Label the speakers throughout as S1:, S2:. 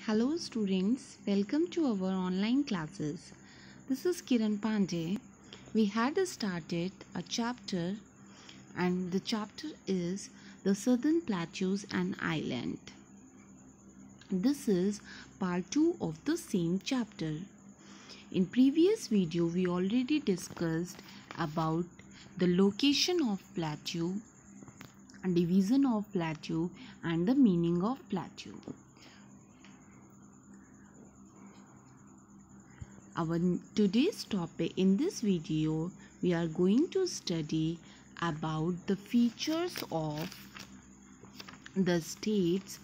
S1: Hello students, welcome to our online classes. This is Kiran Pandey. We had started a chapter and the chapter is the Southern Plateaus and Island. This is part 2 of the same chapter. In previous video we already discussed about the location of plateau, division of plateau and the meaning of plateau. Our today's topic in this video, we are going to study about the features of the states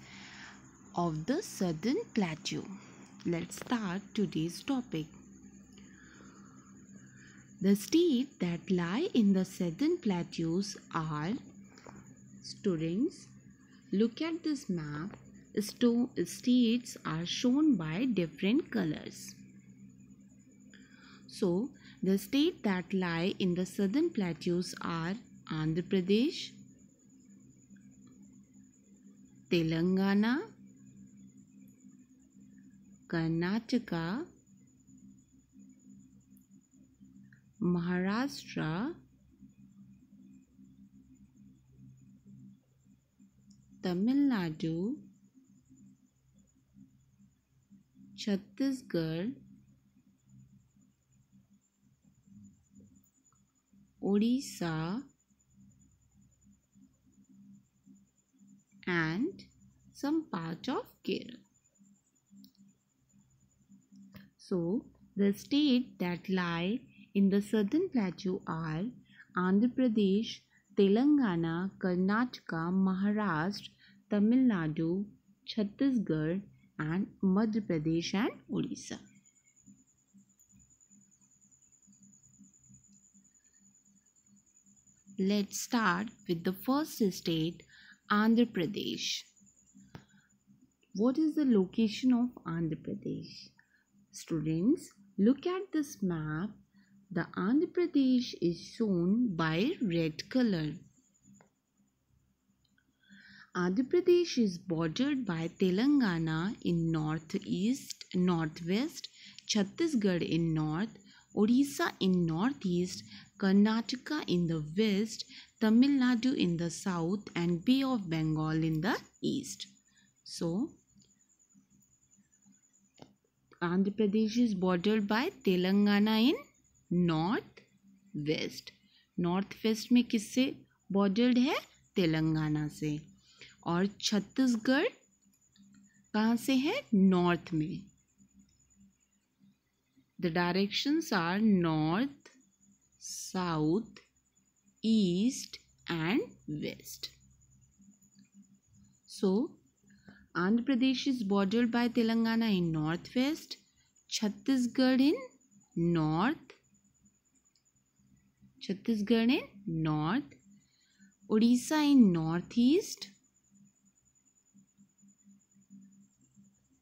S1: of the Southern Plateau. Let's start today's topic. The states that lie in the Southern Plateaus are, students, look at this map. States are shown by different colors. So, the states that lie in the Southern Plateaus are Andhra Pradesh, Telangana, Karnataka, Maharashtra, Tamil Nadu, Chhattisgarh, Odisha and some part of Kerala. So, the states that lie in the Southern Plateau are Andhra Pradesh, Telangana, Karnataka, Maharashtra, Tamil Nadu, Chhattisgarh and Madhya Pradesh and Odisha. Let's start with the first state, Andhra Pradesh. What is the location of Andhra Pradesh? Students, look at this map. The Andhra Pradesh is shown by red color. Andhra Pradesh is bordered by Telangana in northeast, northwest, Chhattisgarh in north, Odisha in northeast, Karnataka in the west, Tamil Nadu in the south and Bay of Bengal in the east. So, Andhra Pradesh is bordered by Telangana in north-west. North-waste में किससे bordered है? तेलंगाना से. और छत्तीसगढ़ कहाँ से है? North में. The directions are north, south, east and west. So, Andhra Pradesh is bordered by Telangana in northwest, Chhattisgarh in north, Odisha in northeast,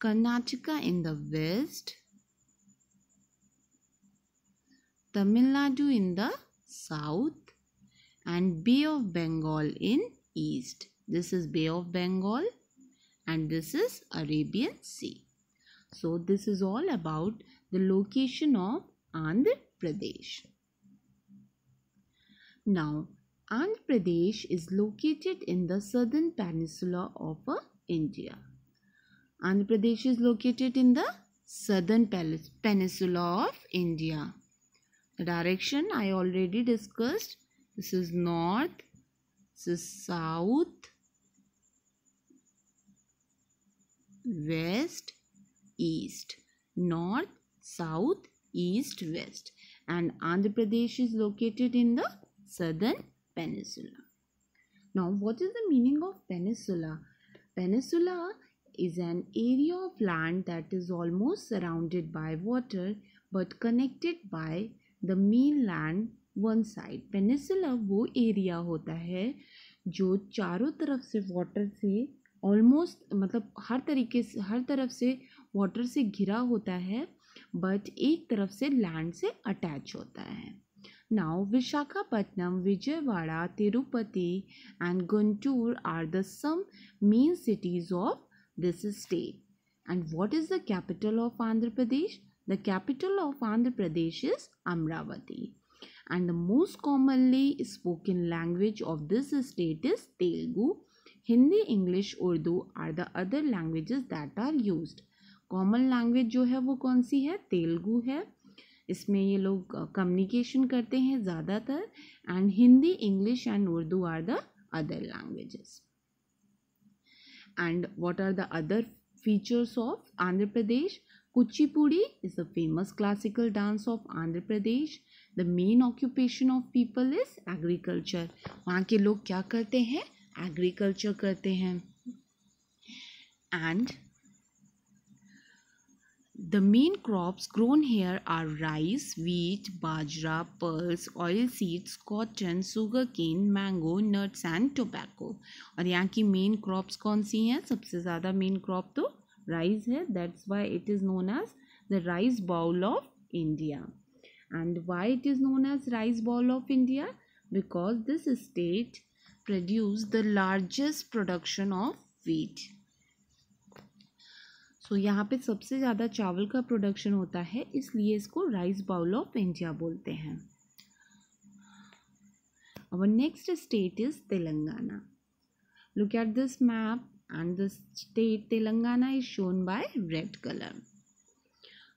S1: Karnataka in the west, Tamil Nadu in the south and Bay of Bengal in east. This is Bay of Bengal and this is Arabian Sea. So this is all about the location of Andhra Pradesh. Now, Andhra Pradesh is located in the southern peninsula of India. Andhra Pradesh is located in the southern peninsula of India. The direction I already discussed. This is north, this is south, west, east. North, south, east, west. And Andhra Pradesh is located in the southern peninsula. Now, what is the meaning of peninsula? Peninsula is an area of land that is almost surrounded by water but connected by the mainland one side. Peninsula वो area होता है जो चारों तरफ से water से almost मतलब हर तरफ से वाटर से घिरा होता है बट एक तरफ से लैंड से अटैच होता है. Now, Visakhapatnam, Vijayawada, Tirupati and Guntur are the some main cities of this state. And what is the capital of Andhra Pradesh? The capital of Andhra Pradesh is Amravati. And the most commonly spoken language of this state is Telugu. Hindi, English, Urdu are the other languages that are used. Common language जो है वो कौन सी है? तेलुगु है. इसमें ये लोग कम्युनिकेशन करते हैं ज़्यादातर. And Hindi, English and Urdu are the other languages. And what are the other features of Andhra Pradesh? Kuchipudi is the famous classical dance of Andhra Pradesh. The main occupation of people is agriculture. वहाँ के लोग क्या करते हैं? Agriculture करते हैं. And the main crops grown here are rice, wheat, bajra, pearls, oilseeds, cotton, sugarcane, mango, nuts and tobacco. और यहाँ की main crops कौन सी हैं? सबसे ज़्यादा main crop तो rice है. That's why it is known as the rice bowl of India. And why it is known as rice bowl of India? Because this state produces the largest production of wheat. सो यहाँ पे सबसे ज़्यादा चावल का production होता है, इसलिए इसको राइस बाउल ऑफ इंडिया बोलते हैं. Our next state is Telangana. Look at this map and the state Telangana is shown by red color.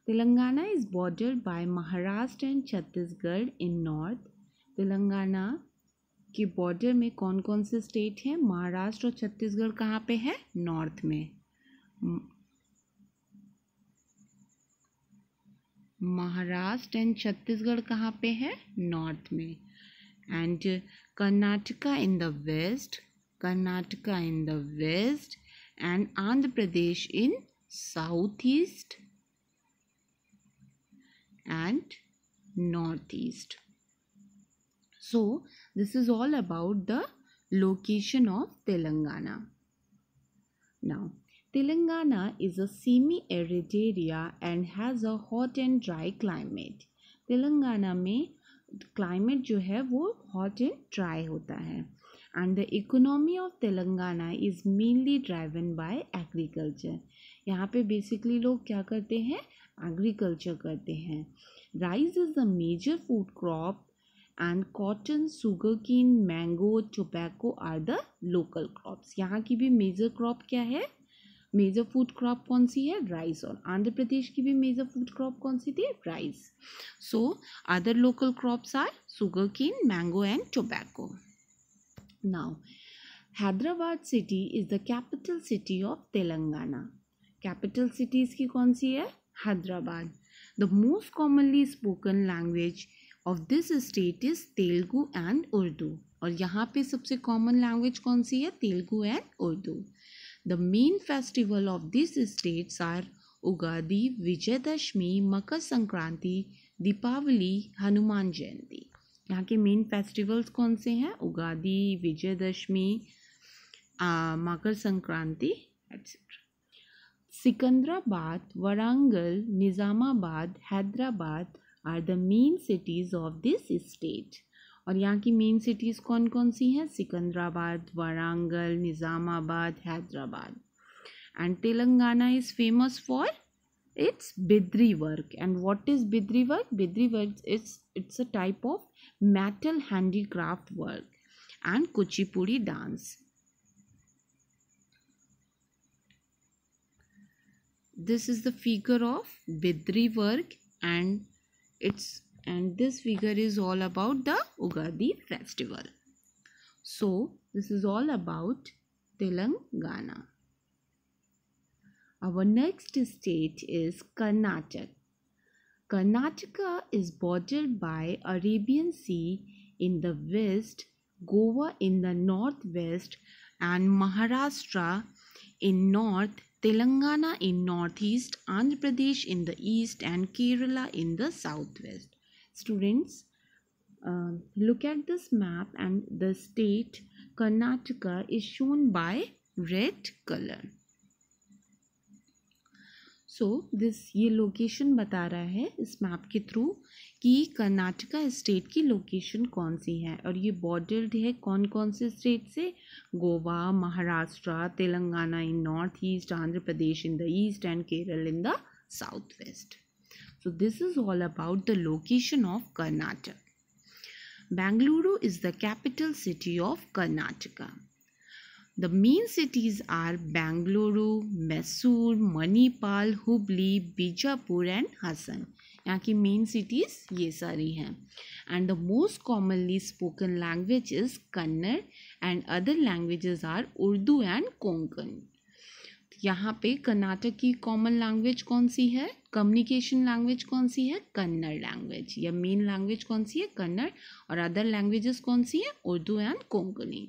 S1: Telangana is bordered by Maharashtra and Chhattisgarh in north. Telangana के border में कौन कौन से state हैं? महाराष्ट्र और छत्तीसगढ़ कहाँ पे है? नॉर्थ में. महाराष्ट्र एंड छत्तीसगढ़ कहाँ पे है? नॉर्थ में. And Karnataka in the west, Karnataka in the west and Andhra Pradesh in south east and north east. So this is all about the location of Telangana. Now Telangana is a semi-arid area and has a hot and dry climate. Telangana में climate जो है वो hot and dry होता है. And the economy of Telangana is mainly driven by agriculture. यहाँ पे basically लोग क्या करते हैं? Agriculture करते हैं. Rice is the major food crop and cotton, sugarcane, mango, tobacco are the local crops. यहाँ की भी major crop क्या है? मेजर फूड क्रॉप कौन सी है? राइस. और आंध्र प्रदेश की भी मेजर फूड क्रॉप कौन सी थी? Rice. So other local crops are sugar cane, mango and tobacco. Now Hyderabad city is the capital city of Telangana. Capital city इसकी कौन सी है? Hyderabad. The most commonly spoken language of this state is Telugu and Urdu. और यहाँ पे सबसे कॉमन लैंग्वेज कौन सी है? Telugu and Urdu. The main festival of these states are Ugadi, Vijayadashmi, Makar Sankranti, Deepavali, Hanuman Jayanti. यहाँ के मेन फेस्टिवल्स कौन से हैं? Ugadi, Vijayadashami, Makar Sankranti etcetera. Secunderabad, Warangal, Nizamabad, Hyderabad are the main cities of this state. और यहाँ की मेन सिटीज़ कौन कौन सी हैं? Secunderabad, Warangal, Nizamabad, Hyderabad. And Telangana is famous for its Bidri work. And what is Bidri work? Bidri work it's a type of metal handicraft work and Kuchipudi dance. This is the figure of Bidri work and this figure is all about the Ugadi festival. So this is all about Telangana. Our next state is Karnataka. Karnataka is bordered by Arabian Sea in the west, Goa in the northwest and Maharashtra in north, Telangana in northeast, Andhra Pradesh in the east and Kerala in the southwest. Students, look at this map and the state Karnataka is shown by red color. सो ये location बता रहा है इस map के through कि Karnataka state की location कौन सी है, और ये बॉर्डर्ड है कौन कौन से स्टेट से, Goa, Maharashtra, Telangana in north east, Andhra Pradesh in the east and Kerala in the south west. So this is all about the location of Karnataka. Bangalore is the capital city of Karnataka. The main cities are Bangalore, Mysore, Manipal, Hubli, Bijapur and Hassan. यहाँ की main cities ये सारी हैं. And the most commonly spoken language is Kannada and other languages are Urdu and Konkan. यहाँ पे कर्नाटक की common language कौन सी है, कम्युनिकेशन लैंग्वेज कौन सी है, कन्नड़ लैंग्वेज, या मेन लैंग्वेज कौन सी है, कन्नड़, और अदर लैंग्वेजेस कौन सी है, उर्दू एंड कोंकणी.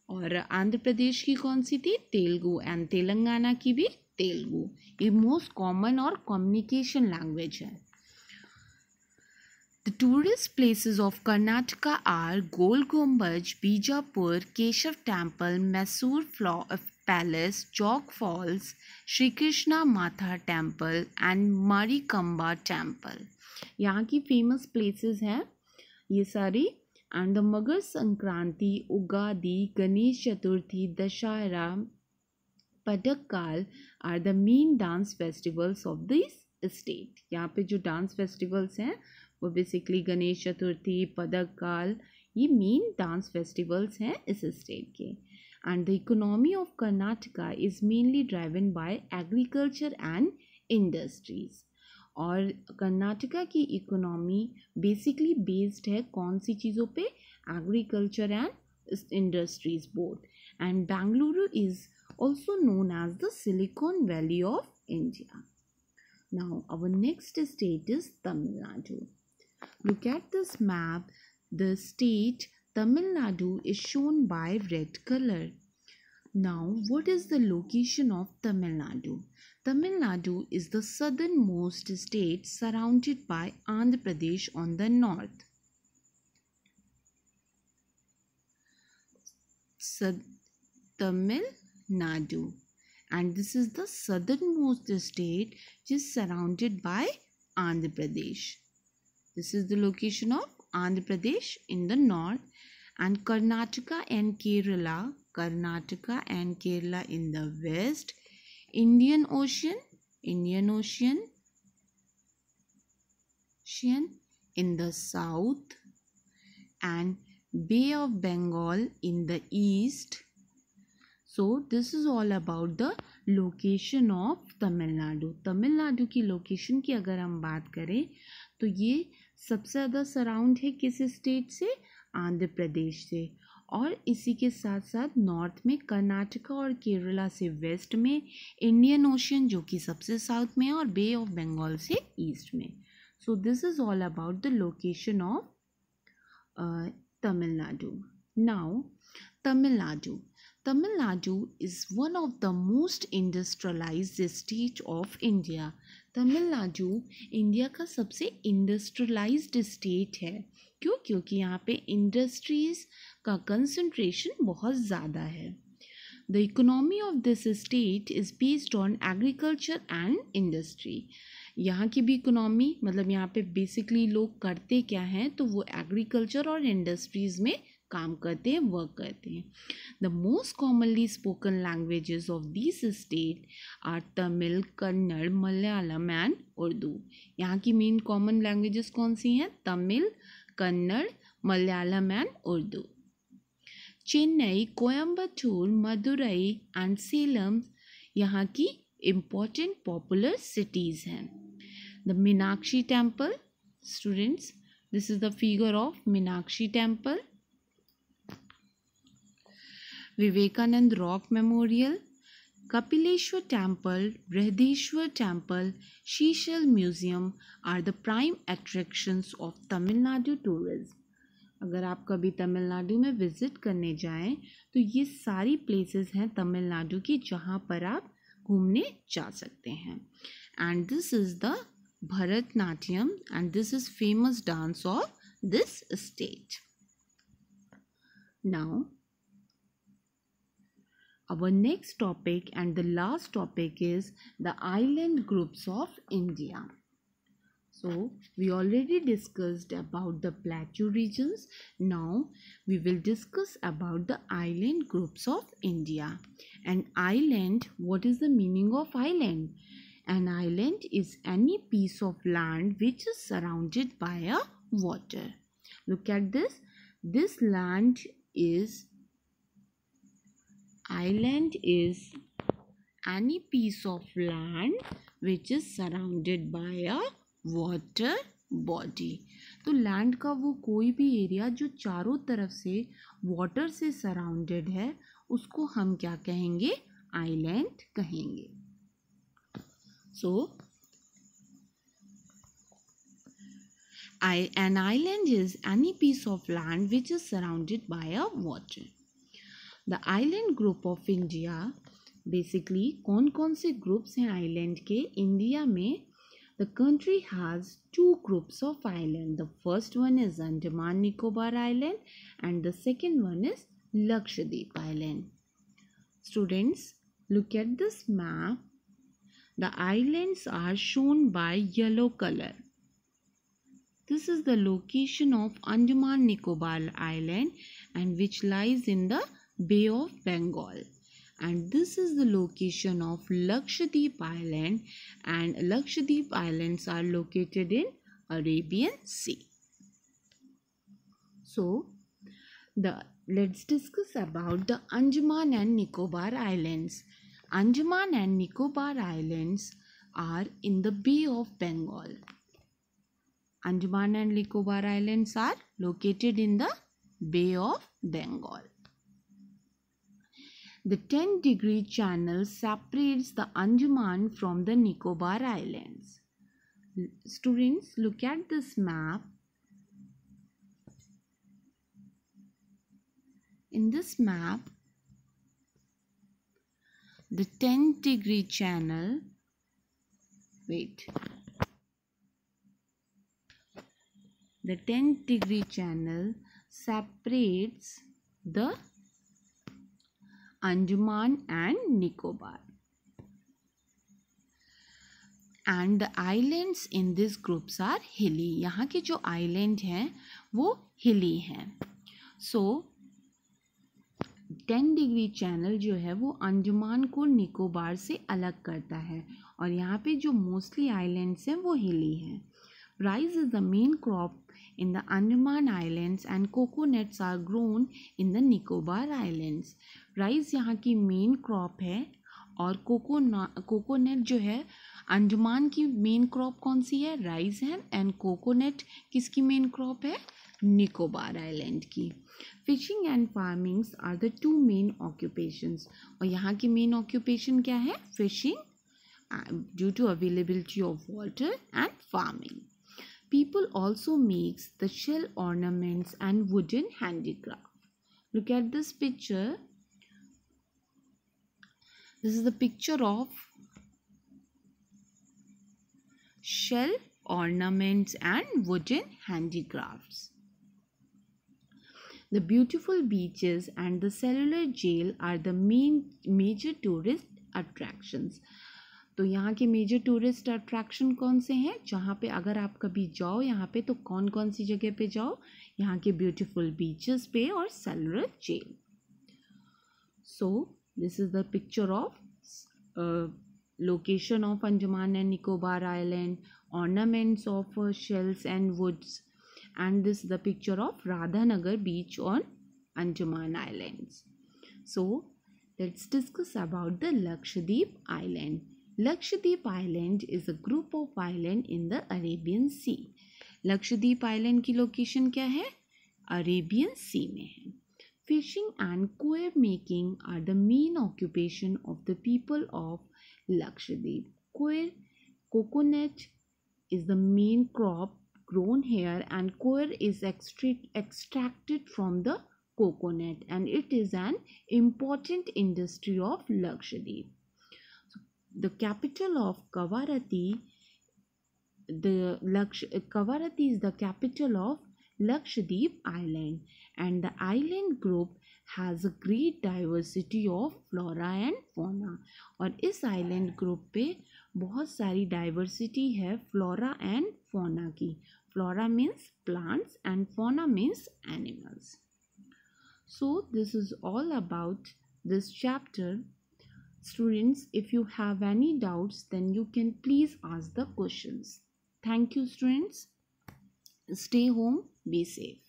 S1: और आंध्र प्रदेश की कौन सी थी, तेलुगु, एंड तेलंगाना की भी तेलुगु. ये मोस्ट कॉमन और कम्युनिकेशन लैंग्वेज है. The tourist places of Karnataka are Gol Gumbaj, Bijapur, Keshav Temple, Mysore Palace, Jog Falls, Shri Krishna Matha Temple and Marikamba Temple. यहाँ की फेमस प्लेसेस हैं ये सारी. एंड द मकर संक्रांति, उगादि, गणेश चतुर्थी, दशहरा, पदक्काल are the main dance festivals of this state. यहाँ पे जो dance festivals हैं वो बेसिकली गणेश चतुर्थी, पदक्काल, ये मेन डांस फेस्टिवल्स हैं इस स्टेट के. And the economy of Karnataka is mainly driven by agriculture and industries. और कर्नाटका की इकोनॉमी बेसिकली बेस्ड है कौन सी चीज़ों पे, agriculture and industries both. And Bengaluru is also known as the Silicon Valley of India. Now our next state is Tamil Nadu. Look at this map. The state Tamil Nadu is shown by red color. Now what is the location of Tamil Nadu? Tamil Nadu is the southernmost state surrounded by Andhra Pradesh on the north. Tamil Nadu, and this is the southernmost state which is surrounded by Andhra Pradesh. This is the location of Andhra Pradesh in the north, and Karnataka and Kerala in the west, Indian Ocean in the south, and Bay of Bengal in the east. So this is all about the location of Tamil Nadu. Tamil Nadu की location की अगर हम बात करें तो ये सबसे ज़्यादा सराउंड है किस स्टेट से, आंध्र प्रदेश से, और इसी के साथ साथ नॉर्थ में कर्नाटका और केरला से वेस्ट में, इंडियन ओशियन जो कि सबसे साउथ में है, और बे ऑफ बंगाल से ईस्ट में. So this is all about the location of Tamil Nadu. Now Tamil Nadu is one of the most industrialized state of India. Tamil Nadu India का सबसे इंडस्ट्रियलाइज्ड स्टेट है. क्यों? क्योंकि यहाँ पे इंडस्ट्रीज़ का कंसंट्रेशन बहुत ज़्यादा है. The economy of this state is based on agriculture and industry. यहाँ की भी इकोनॉमी, मतलब यहाँ पे बेसिकली लोग करते क्या हैं, तो वो एग्रीकल्चर और इंडस्ट्रीज़ में काम करते हैं, वर्क करते हैं. The most commonly spoken languages of this state are Tamil, Kannada, Malayalam and Urdu. यहाँ की मेन कॉमन लैंग्वेजेस कौन सी हैं, तमिल, कन्नड़, मलयालम एंड उर्दू. चेन्नई, कोयम्बटूर, मदुरई एंड सेलम यहाँ की इम्पॉर्टेंट पॉपुलर सिटीज़ हैं. The Meenakshi temple, students, this is the figure of Meenakshi temple. Vivekanand Rock Memorial, Kapileshwar Temple, Brihadeshwar Temple, Shishal Museum are the prime attractions of Tamil Nadu tourism. अगर आप कभी तमिलनाडु में visit करने जाएं तो ये सारी प्लेसेस हैं तमिलनाडु की जहाँ पर आप घूमने जा सकते हैं. And this is the Bharatanatyam, and this is famous dance of this state. Now Our next topic and the last topic is the island groups of India. So we already discussed about the plateau regions. Now we will discuss about the island groups of India. An island, what is the meaning of island? An island is any piece of land which is surrounded by a water. Look at this. This land is island is any piece of land which is surrounded by a water body. तो land का वो कोई भी area जो चारों तरफ से water से सराउंडेड है उसको हम क्या कहेंगे? आइलैंड कहेंगे. So an island is any piece of land which is surrounded by a water. The island group of India, basically कौन कौन से ग्रुप्स हैं आइलैंड के इंडिया में? The country has two groups of island. The first one is Andaman Nicobar Island and the second one is Lakshadweep Island. Students, look at this map. The islands are shown by yellow color. This is the location of Andaman Nicobar Island and which lies in the Bay of Bengal. And this is the location of Lakshadweep Island, and Lakshadweep Islands are located in Arabian Sea. So, let's discuss about the Andaman and Nicobar Islands. Andaman and Nicobar Islands are in the Bay of Bengal. Andaman and Nicobar Islands are located in the Bay of Bengal. The 10-degree channel separates the Andaman from the Nicobar Islands. Students, look at this map. In this map, the 10-degree channel, the 10-degree channel separates the Andaman and Nicobar. And the islands in these groups are hilly. यहाँ के जो island हैं वो hilly हैं. So 10-degree channel जो है वो अंडमान को निकोबार से अलग करता है और यहाँ पे जो मोस्टली islands हैं वो hilly हैं. Rice is the main crop in the Andaman Islands and coconuts are grown in the Nicobar Islands. Rice यहाँ की मेन क्रॉप है और कोकोनट जो है अंडमान की मेन क्रॉप कौन सी है? राइस है. एंड कोकोनट किसकी मेन क्रॉप है? निकोबार आइलैंड की. Fishing and farmings are the two main occupations. और यहाँ की मेन ऑक्यूपेशन क्या है? Fishing due to availability of water and farming. People also makes the shell ornaments and wooden handicraft. Look at this picture. This is the picture of shell ornaments and wooden handicrafts. The beautiful beaches and the cellular jail are the major tourist attractions. तो यहाँ के major tourist attraction कौन से हैं? जहाँ पे अगर आप कभी जाओ यहाँ पे तो कौन कौन सी जगह पे जाओ? यहाँ के ब्यूटीफुल बीचेस पे और cellular jail. So this is the picture of location of Andaman and Nicobar island, ornaments of shells and woods, and this is the picture of Radhanagar beach on Andaman Islands. So let's discuss about the Lakshadweep Island. Lakshadweep Island is a group of island in the Arabian Sea. Lakshadweep Island की location क्या है? Arabian Sea में है. Fishing and coir making are the main occupation of the people of Lakshadweep. Coir, coconut is the main crop grown here, and coir is extracted from the coconut, and it is an important industry of Lakshadweep. So, the capital of Kavarati, Kavarati is the capital of Lakshadweep Island, and the island group has a great diversity of flora and fauna. और इस island group पे बहुत सारी diversity है flora and fauna की। Flora means plants and fauna means animals. So this is all about this chapter. Students, if you have any doubts, then you can please ask the questions. Thank you, students. Stay home, be safe.